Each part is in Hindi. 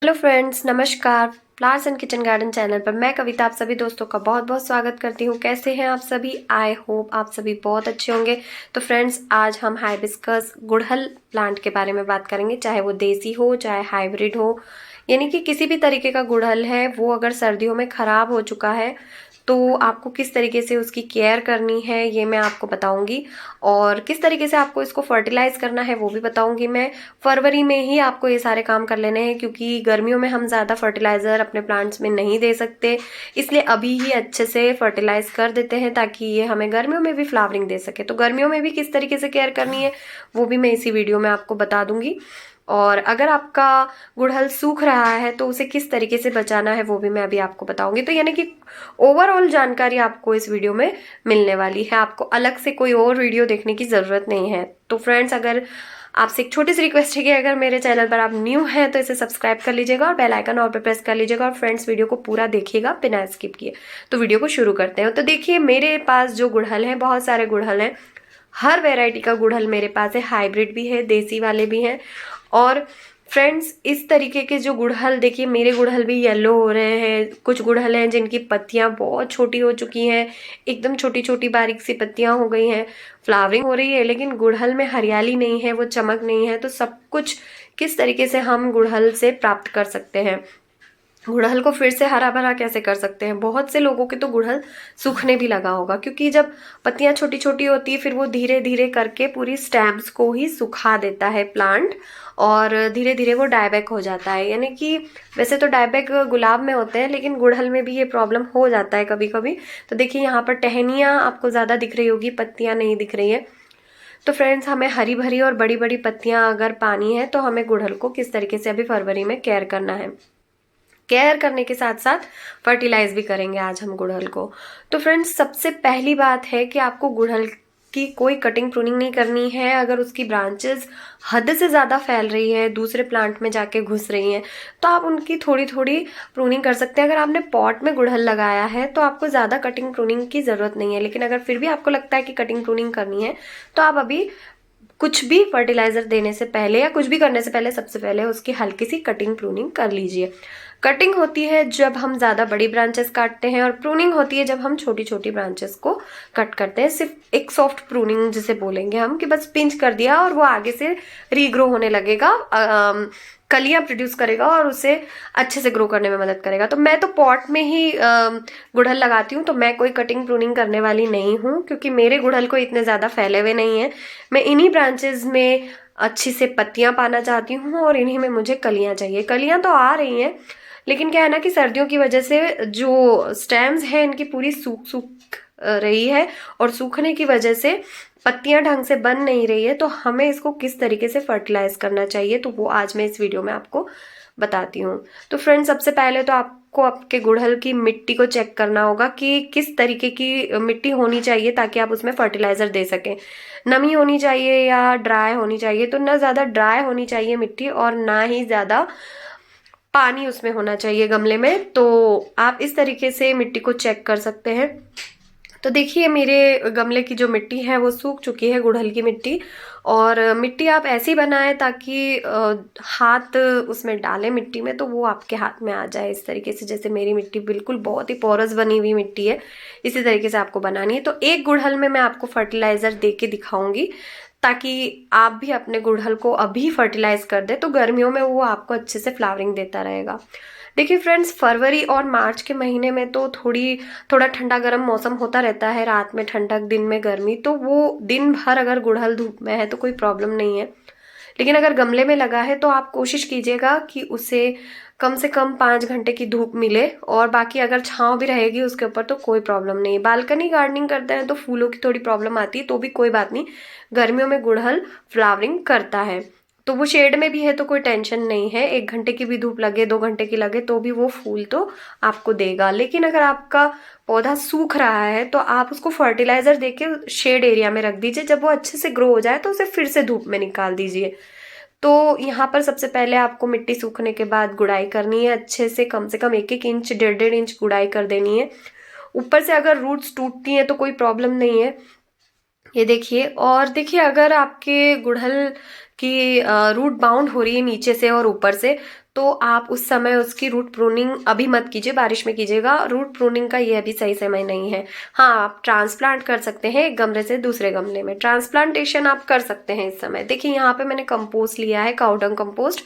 हेलो फ्रेंड्स, नमस्कार। Flowers and kitchen garden channel पर मैं कविता आप सभी दोस्तों का बहुत बहुत स्वागत करती हूँ। कैसे हैं आप सभी? आई होप आप सभी बहुत अच्छे होंगे। तो फ्रेंड्स, आज हम हाइबिस्कस गुड़हल प्लांट के बारे में बात करेंगे। चाहे वो देसी हो चाहे हाइब्रिड हो, यानी कि किसी भी तरीके का गुड़हल है, वो अगर सर्दियों में ख़राब हो चुका है तो आपको किस तरीके से उसकी केयर करनी है ये मैं आपको बताऊंगी। और किस तरीके से आपको इसको फर्टिलाइज करना है वो भी बताऊंगी मैं। फरवरी में ही आपको ये सारे काम कर लेने हैं, क्योंकि गर्मियों में हम ज़्यादा फर्टिलाइज़र अपने प्लांट्स में नहीं दे सकते। इसलिए अभी ही अच्छे से फर्टिलाइज कर देते हैं ताकि ये हमें गर्मियों में भी फ्लावरिंग दे सके। तो गर्मियों में भी किस तरीके से केयर करनी है वो भी मैं इसी वीडियो में आपको बता दूंगी। और अगर आपका गुड़हल सूख रहा है तो उसे किस तरीके से बचाना है वो भी मैं अभी आपको बताऊंगी। तो यानी कि ओवरऑल जानकारी आपको इस वीडियो में मिलने वाली है। आपको अलग से कोई और वीडियो देखने की ज़रूरत नहीं है। तो फ्रेंड्स, अगर आपसे एक छोटी सी रिक्वेस्ट है कि अगर मेरे चैनल पर आप न्यू हैं तो इसे सब्सक्राइब कर लीजिएगा और बेल आइकन ऑल पे प्रेस कर लीजिएगा। और फ्रेंड्स, वीडियो को पूरा देखिएगा बिना स्किप किए। तो वीडियो को शुरू करते हैं। तो देखिए, मेरे पास जो गुड़हल है, बहुत सारे गुड़हल हैं। हर वैरायटी का गुड़हल मेरे पास है। हाइब्रिड भी है, देसी वाले भी हैं। और फ्रेंड्स, इस तरीके के जो गुड़हल, देखिए मेरे गुड़हल भी येलो हो रहे हैं। कुछ गुड़हल हैं जिनकी पत्तियां बहुत छोटी हो चुकी हैं, एकदम छोटी छोटी बारीक सी पत्तियां हो गई हैं। फ्लावरिंग हो रही है लेकिन गुड़हल में हरियाली नहीं है, वो चमक नहीं है। तो सब कुछ किस तरीके से हम गुड़हल से प्राप्त कर सकते हैं, गुड़हल को फिर से हरा भरा कैसे कर सकते हैं। बहुत से लोगों के तो गुड़हल सूखने भी लगा होगा, क्योंकि जब पत्तियां छोटी छोटी होती है फिर वो धीरे धीरे करके पूरी स्टेम्स को ही सुखा देता है प्लांट, और धीरे धीरे वो डायबैक हो जाता है। यानी कि वैसे तो डायबैक गुलाब में होते हैं, लेकिन गुड़हल में भी ये प्रॉब्लम हो जाता है कभी कभी। तो देखिए, यहाँ पर टहनियाँ आपको ज़्यादा दिख रही होगी, पत्तियाँ नहीं दिख रही है। तो फ्रेंड्स, हमें हरी भरी और बड़ी बड़ी पत्तियां अगर पानी है तो हमें गुड़हल को किस तरीके से अभी फरवरी में केयर करना है। केयर करने के साथ साथ फर्टिलाइज भी करेंगे आज हम गुड़हल को। तो फ्रेंड्स, सबसे पहली बात है कि आपको गुड़हल की कोई कटिंग प्रूनिंग नहीं करनी है। अगर उसकी ब्रांचेस हद से ज़्यादा फैल रही है, दूसरे प्लांट में जाके घुस रही हैं, तो आप उनकी थोड़ी थोड़ी प्रूनिंग कर सकते हैं। अगर आपने पॉट में गुड़हल लगाया है तो आपको ज़्यादा कटिंग प्रूनिंग की ज़रूरत नहीं है। लेकिन अगर फिर भी आपको लगता है कि कटिंग प्रूनिंग करनी है तो आप अभी कुछ भी फर्टिलाइजर देने से पहले या कुछ भी करने से पहले सबसे पहले उसकी हल्की सी कटिंग प्रूनिंग कर लीजिए। कटिंग होती है जब हम ज़्यादा बड़ी ब्रांचेस काटते हैं, और प्रूनिंग होती है जब हम छोटी छोटी ब्रांचेस को कट करते हैं। सिर्फ एक सॉफ्ट प्रूनिंग जिसे बोलेंगे हम, कि बस पिंच कर दिया और वो आगे से रीग्रो होने लगेगा, कलियां प्रोड्यूस करेगा और उसे अच्छे से ग्रो करने में मदद करेगा। तो मैं तो पॉट में ही गुड़हल लगाती हूँ, तो मैं कोई कटिंग प्रूनिंग करने वाली नहीं हूँ, क्योंकि मेरे गुड़हल को इतने ज़्यादा फैले हुए नहीं है। मैं इन्हीं ब्रांचेस में अच्छी से पत्तियां पाना चाहती हूँ और इन्हीं में मुझे कलियां चाहिए। कलियां तो आ रही हैं, लेकिन क्या है ना कि सर्दियों की वजह से जो स्टेम्स हैं इनकी पूरी सूख सूख रही है, और सूखने की वजह से पत्तियां ढंग से बन नहीं रही है। तो हमें इसको किस तरीके से फर्टिलाइज करना चाहिए तो वो आज मैं इस वीडियो में आपको बताती हूँ। तो फ्रेंड्स, सबसे पहले तो आपको आपके गुड़हल की मिट्टी को चेक करना होगा कि किस तरीके की मिट्टी होनी चाहिए ताकि आप उसमें फर्टिलाइजर दे सकें। नमी होनी चाहिए या ड्राई होनी चाहिए? तो ना ज़्यादा ड्राई होनी चाहिए मिट्टी और ना ही ज़्यादा पानी उसमें होना चाहिए गमले में। तो आप इस तरीके से मिट्टी को चेक कर सकते हैं। तो देखिए, मेरे गमले की जो मिट्टी है वो सूख चुकी है, गुड़हल की मिट्टी। और मिट्टी आप ऐसी बनाएं ताकि हाथ उसमें डालें मिट्टी में तो वो आपके हाथ में आ जाए इस तरीके से। जैसे मेरी मिट्टी बिल्कुल बहुत ही पोरस बनी हुई मिट्टी है, इसी तरीके से आपको बनानी है। तो एक गुड़हल में मैं आपको फर्टिलाइजर दे के दिखाऊंगी ताकि आप भी अपने गुड़हल को अभी फर्टिलाइज कर दे, तो गर्मियों में वो आपको अच्छे से फ्लावरिंग देता रहेगा। देखिए फ्रेंड्स, फरवरी और मार्च के महीने में तो थोड़ा ठंडा गर्म मौसम होता रहता है। रात में ठंडक, दिन में गर्मी। तो वो दिन भर अगर गुड़हल धूप में है तो कोई प्रॉब्लम नहीं है। लेकिन अगर गमले में लगा है तो आप कोशिश कीजिएगा कि उसे कम से कम 5 घंटे की धूप मिले, और बाकी अगर छांव भी रहेगी उसके ऊपर तो कोई प्रॉब्लम नहीं। बालकनी गार्डनिंग करते हैं तो फूलों की थोड़ी प्रॉब्लम आती है, तो भी कोई बात नहीं। गर्मियों में गुड़हल फ्लावरिंग करता है तो वो शेड में भी है तो कोई टेंशन नहीं है। 1 घंटे की भी धूप लगे, 2 घंटे की लगे, तो भी वो फूल तो आपको देगा। लेकिन अगर आपका पौधा सूख रहा है तो आप उसको फर्टिलाइजर देके शेड एरिया में रख दीजिए। जब वो अच्छे से ग्रो हो जाए तो उसे फिर से धूप में निकाल दीजिए। तो यहाँ पर सबसे पहले आपको मिट्टी सूखने के बाद गुड़ाई करनी है अच्छे से कम 1-1 इंच, 1.5-1.5 इंच गुड़ाई कर देनी है। ऊपर से अगर रूट्स टूटती हैं तो कोई प्रॉब्लम नहीं है, ये देखिए। और देखिए, अगर आपके गुड़हल की रूट बाउंड हो रही है नीचे से और ऊपर से, तो आप उस समय उसकी रूट प्रूनिंग अभी मत कीजिए, बारिश में कीजिएगा। रूट प्रूनिंग का ये अभी सही समय नहीं है। हाँ, आप ट्रांसप्लांट कर सकते हैं एक गमले से दूसरे गमले में, ट्रांसप्लांटेशन आप कर सकते हैं इस समय। देखिए यहाँ पे मैंने कंपोस्ट लिया है, काउडंग कंपोस्ट,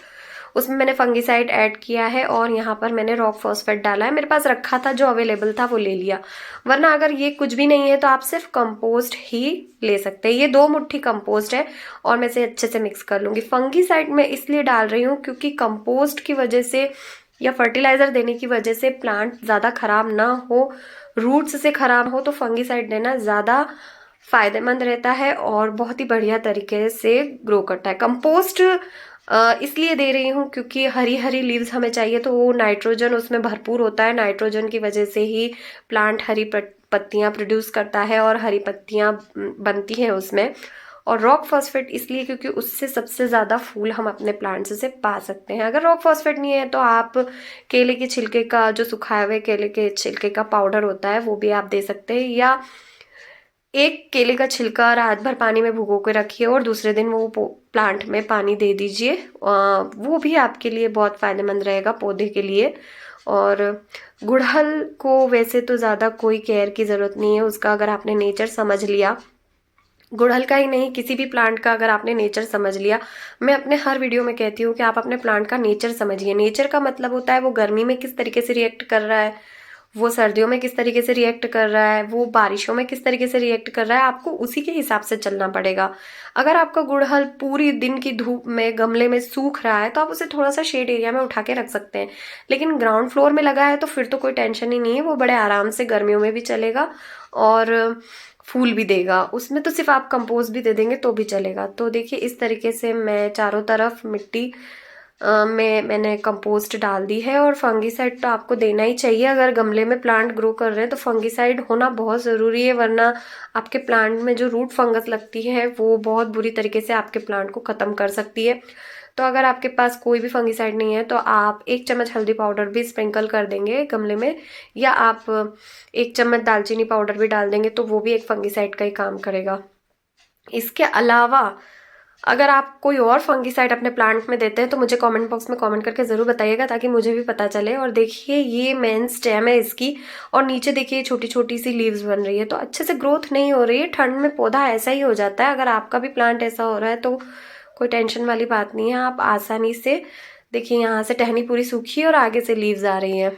उसमें मैंने फंगिसाइड ऐड किया है और यहाँ पर मैंने रॉक फॉस्फेट डाला है। मेरे पास रखा था, जो अवेलेबल था वो ले लिया, वरना अगर ये कुछ भी नहीं है तो आप सिर्फ कंपोस्ट ही ले सकते हैं। ये 2 मुट्ठी कंपोस्ट है और मैं इसे अच्छे से मिक्स कर लूंगी। फंगिसाइड मैं इसलिए डाल रही हूँ क्योंकि कंपोस्ट की वजह से या फर्टिलाइजर देने की वजह से प्लांट ज़्यादा खराब ना हो, रूट्स से खराब हो, तो फंगिसाइड देना ज़्यादा फायदेमंद रहता है और बहुत ही बढ़िया तरीके से ग्रो करता है। कंपोस्ट इसलिए दे रही हूँ क्योंकि हरी हरी लीव्स हमें चाहिए, तो वो नाइट्रोजन उसमें भरपूर होता है। नाइट्रोजन की वजह से ही प्लांट हरी पत्तियाँ प्रोड्यूस करता है और हरी पत्तियाँ बनती हैं उसमें। और रॉक फॉस्फेट इसलिए क्योंकि उससे सबसे ज़्यादा फूल हम अपने प्लांट्स से पा सकते हैं। अगर रॉक फॉस्फेट नहीं है तो आप केले के छिलके का, जो सुखाए हुए केले के छिलके का पाउडर होता है, वो भी आप दे सकते हैं। या एक केले का छिलका रात भर पानी में भिगो के रखिए और दूसरे दिन वो प्लांट में पानी दे दीजिए, वो भी आपके लिए बहुत फायदेमंद रहेगा पौधे के लिए। और गुड़हल को वैसे तो ज़्यादा कोई केयर की ज़रूरत नहीं है, उसका अगर आपने नेचर समझ लिया, गुड़हल का ही नहीं किसी भी प्लांट का अगर आपने नेचर समझ लिया। मैं अपने हर वीडियो में कहती हूँ कि आप अपने प्लांट का नेचर समझिए। नेचर का मतलब होता है वो गर्मी में किस तरीके से रिएक्ट कर रहा है, वो सर्दियों में किस तरीके से रिएक्ट कर रहा है, वो बारिशों में किस तरीके से रिएक्ट कर रहा है, आपको उसी के हिसाब से चलना पड़ेगा। अगर आपका गुड़हल पूरी दिन की धूप में गमले में सूख रहा है तो आप उसे थोड़ा सा शेड एरिया में उठा के रख सकते हैं, लेकिन ग्राउंड फ्लोर में लगा है तो फिर तो कोई टेंशन ही नहीं है, वो बड़े आराम से गर्मियों में भी चलेगा और फूल भी देगा। उसमें तो सिर्फ आप कंपोस्ट भी दे देंगे तो भी चलेगा। तो देखिए इस तरीके से मैं चारों तरफ मिट्टी में मैंने कंपोस्ट डाल दी है। और फंगिसाइड तो आपको देना ही चाहिए, अगर गमले में प्लांट ग्रो कर रहे हैं तो फंगिसाइड होना बहुत ज़रूरी है, वरना आपके प्लांट में जो रूट फंगस लगती है वो बहुत बुरी तरीके से आपके प्लांट को ख़त्म कर सकती है। तो अगर आपके पास कोई भी फंगिसाइड नहीं है तो आप 1 चम्मच हल्दी पाउडर भी स्प्रिंकल कर देंगे गमले में, या आप 1 चम्मच दालचीनी पाउडर भी डाल देंगे तो वो भी एक फंगिसाइड का ही काम करेगा। इसके अलावा अगर आप कोई और फंगिसाइड अपने प्लांट में देते हैं तो मुझे कमेंट बॉक्स में कमेंट करके ज़रूर बताइएगा, ताकि मुझे भी पता चले। और देखिए ये मेन स्टेम है इसकी, और नीचे देखिए छोटी छोटी सी लीव्स बन रही है, तो अच्छे से ग्रोथ नहीं हो रही है। ठंड में पौधा ऐसा ही हो जाता है। अगर आपका भी प्लांट ऐसा हो रहा है तो कोई टेंशन वाली बात नहीं है, आप आसानी से देखिए यहाँ से टहनी पूरी सूखी है और आगे से लीव्स आ रही हैं।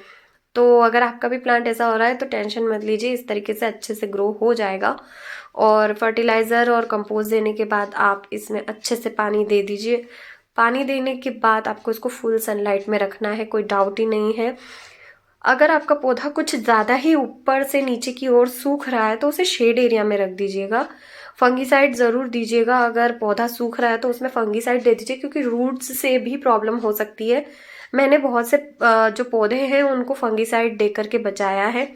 तो अगर आपका भी प्लांट ऐसा हो रहा है तो टेंशन मत लीजिए, इस तरीके से अच्छे से ग्रो हो जाएगा। और फर्टिलाइज़र और कंपोस्ट देने के बाद आप इसमें अच्छे से पानी दे दीजिए। पानी देने के बाद आपको इसको फुल सनलाइट में रखना है, कोई डाउट ही नहीं है। अगर आपका पौधा कुछ ज़्यादा ही ऊपर से नीचे की ओर सूख रहा है तो उसे शेड एरिया में रख दीजिएगा। फंगिसाइड ज़रूर दीजिएगा, अगर पौधा सूख रहा है तो उसमें फंगिसाइड दे दीजिए, क्योंकि रूट्स से भी प्रॉब्लम हो सकती है। मैंने बहुत से जो पौधे हैं उनको फंगिसाइड दे करके बचाया है।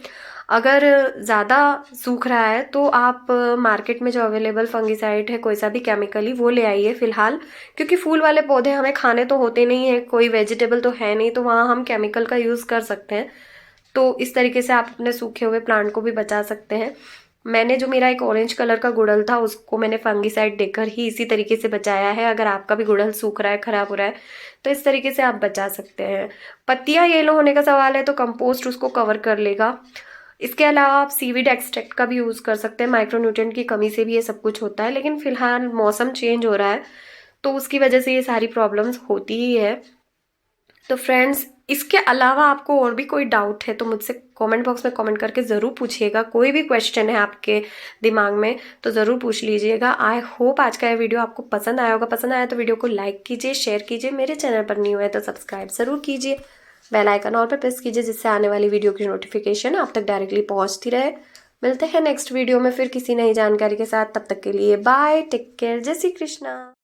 अगर ज़्यादा सूख रहा है तो आप मार्केट में जो अवेलेबल फंगिसाइड है, कोई सा भी केमिकली, वो ले आइए फ़िलहाल, क्योंकि फूल वाले पौधे हमें खाने तो होते नहीं है, कोई वेजिटेबल तो है नहीं, तो वहाँ हम केमिकल का यूज़ कर सकते हैं। तो इस तरीके से आप अपने सूखे हुए प्लांट को भी बचा सकते हैं। मैंने जो मेरा एक ऑरेंज कलर का गुड़हल था उसको मैंने फंगिसाइड देकर ही इसी तरीके से बचाया है। अगर आपका भी गुड़हल सूख रहा है, ख़राब हो रहा है, तो इस तरीके से आप बचा सकते हैं। पत्तियाँ येलो होने का सवाल है तो कंपोस्ट उसको कवर कर लेगा। इसके अलावा आप सीवीड एक्सट्रैक्ट का भी यूज़ कर सकते हैं, माइक्रोन्यूट्रिएंट की कमी से भी ये सब कुछ होता है, लेकिन फिलहाल मौसम चेंज हो रहा है तो उसकी वजह से ये सारी प्रॉब्लम्स होती ही है। तो फ्रेंड्स, इसके अलावा आपको और भी कोई डाउट है तो मुझसे कमेंट बॉक्स में कमेंट करके ज़रूर पूछिएगा। कोई भी क्वेश्चन है आपके दिमाग में तो ज़रूर पूछ लीजिएगा। आई होप आज का ये वीडियो आपको पसंद आया होगा। पसंद आया तो वीडियो को लाइक कीजिए, शेयर कीजिए, मेरे चैनल पर न्यू है तो सब्सक्राइब ज़रूर कीजिए, बेल आइकन ऑल पर प्रेस कीजिए, जिससे आने वाली वीडियो की नोटिफिकेशन आप तक डायरेक्टली पहुँचती रहे। मिलते हैं नेक्स्ट वीडियो में फिर किसी नई जानकारी के साथ। तब तक के लिए बाय, टेक केयर, जय श्री कृष्णा।